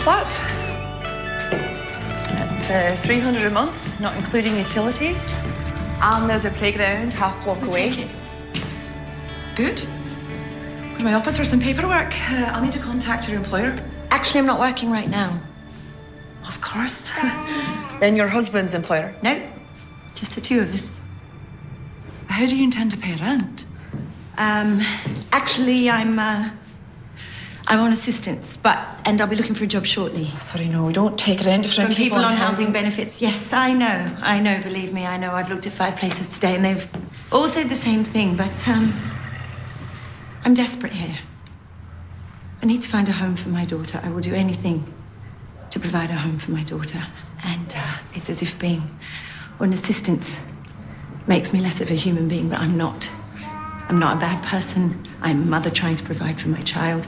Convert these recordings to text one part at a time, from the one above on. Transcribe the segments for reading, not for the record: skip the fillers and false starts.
flat. It's 300 a month, not including utilities. And there's a playground half block away. Take it. Good. Go to my office for some paperwork. I'll need to contact your employer. Actually, I'm not working right now. Of course. Then your husband's employer? No, just the two of us. How do you intend to pay rent? Actually, I'm on assistance, and I'll be looking for a job shortly. Sorry, no, we don't take rent from people on housing benefits. Yes, I know, believe me, I know. I've looked at 5 places today and they've all said the same thing, but I'm desperate here. I need to find a home for my daughter. I will do anything to provide a home for my daughter. And it's as if being on assistance makes me less of a human being, but I'm not. I'm not a bad person. I'm a mother trying to provide for my child.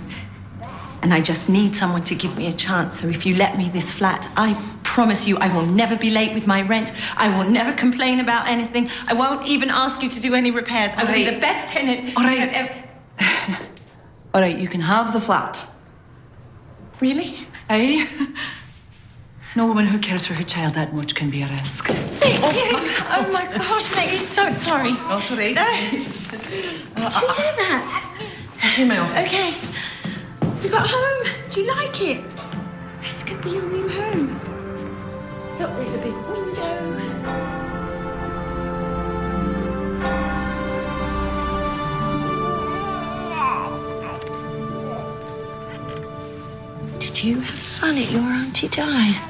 And I just need someone to give me a chance. So if you let me this flat, I promise you I will never be late with my rent. I will never complain about anything. I won't even ask you to do any repairs. I will be the best tenant. All right. All right, you can have the flat. Really? Eh? No woman who cares for her child that much can be a risk. Thank you. Oh my gosh, thank you. So sorry. Oh, sorry. Did you hear that? I'll do my office. Okay. You got home? Do you like it? This could be your new home. Look, there's a big window. Did you have fun at your Auntie Di's?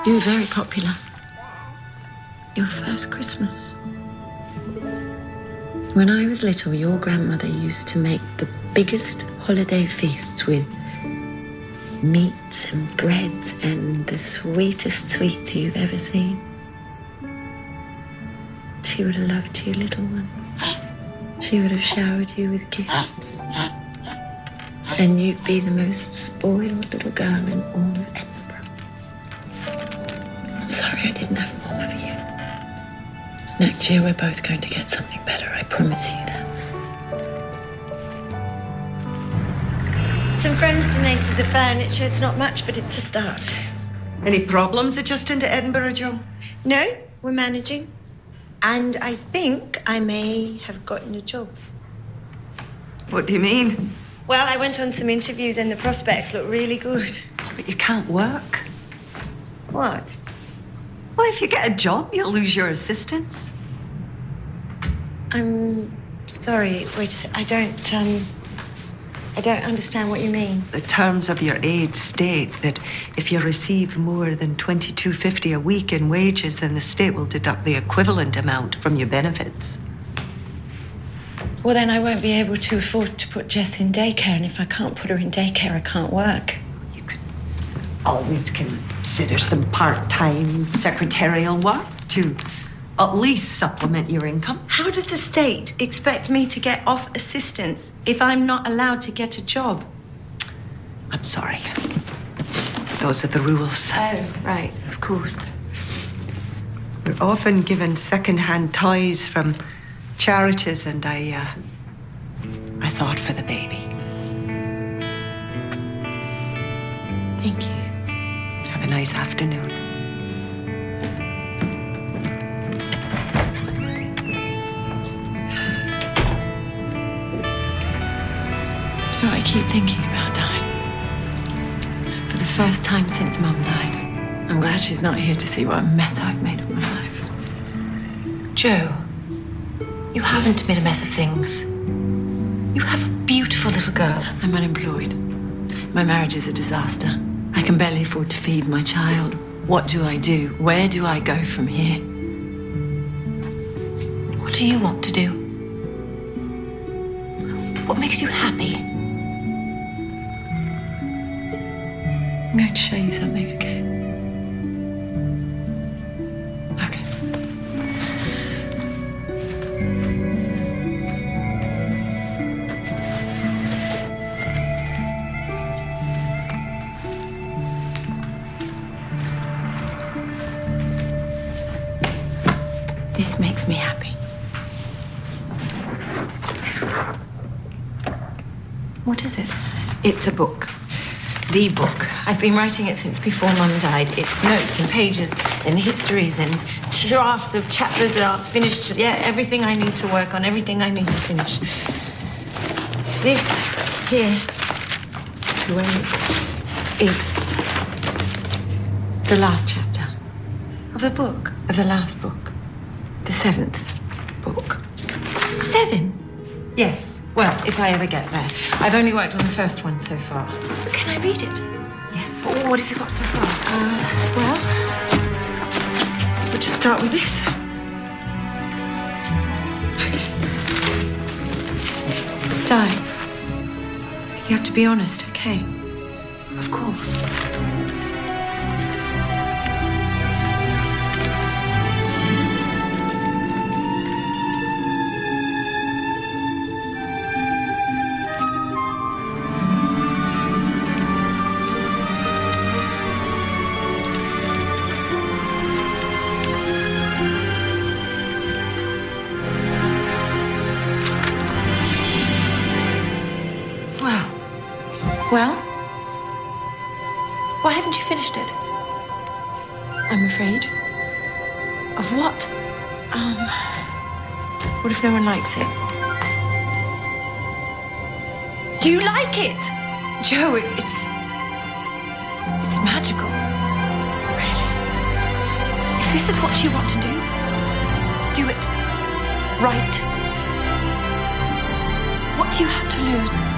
You were very popular. Your first Christmas. When I was little, your grandmother used to make the biggest holiday feasts with meats and breads and the sweetest sweets you've ever seen. She would have loved you, little one. She would have showered you with gifts. And you'd be the most spoiled little girl in all of Edinburgh. I'm sorry I didn't have more for you. Next year, we're both going to get something better, I promise you that. Some friends donated the furniture. It's not much, but it's a start. Any problems adjusting to Edinburgh, Jo? No, we're managing. And I think I may have gotten a job. What do you mean? Well, I went on some interviews and the prospects look really good. But you can't work. What? Well, if you get a job, you'll lose your assistance. I'm sorry. Wait a sec. I don't understand what you mean. The terms of your aid state that if you receive more than $22.50 a week in wages, then the state will deduct the equivalent amount from your benefits. Well, then I won't be able to afford to put Jess in daycare, and if I can't put her in daycare, I can't work. You could always consider some part-time secretarial work to at least supplement your income. How does the state expect me to get off assistance if I'm not allowed to get a job? I'm sorry. Those are the rules. Oh, right, of course. We're often given second-hand toys from charities, and I thought for the baby. Thank you. Have a nice afternoon. You know, I keep thinking about dying. For the first time since Mum died. I'm glad she's not here to see what a mess I've made of my life. Jo, you haven't made a mess of things. You have a beautiful little girl. I'm unemployed. My marriage is a disaster. I can barely afford to feed my child. What do I do? Where do I go from here? What do you want to do? What makes you happy? I'm going to show you something, okay? Okay. This makes me happy. What is it? It's a book. The book. I've been writing it since before Mum died. It's notes and pages and histories and drafts of chapters that aren't finished. Yeah, everything I need to work on, everything I need to finish. This here, where is the last chapter. Of the book? Of the last book. The 7th book. 7? Yes. Well, if I ever get there. I've only worked on the first one so far. But can I read it? Yes. But what have you got so far? Well, we'll just start with this. Okay. Di, you have to be honest, okay? Of course. Well? Why haven't you finished it? I'm afraid. Of what? What if no one likes it? Do you like it? Joe, it's magical. Really? If this is what you want to do it. Right. What do you have to lose?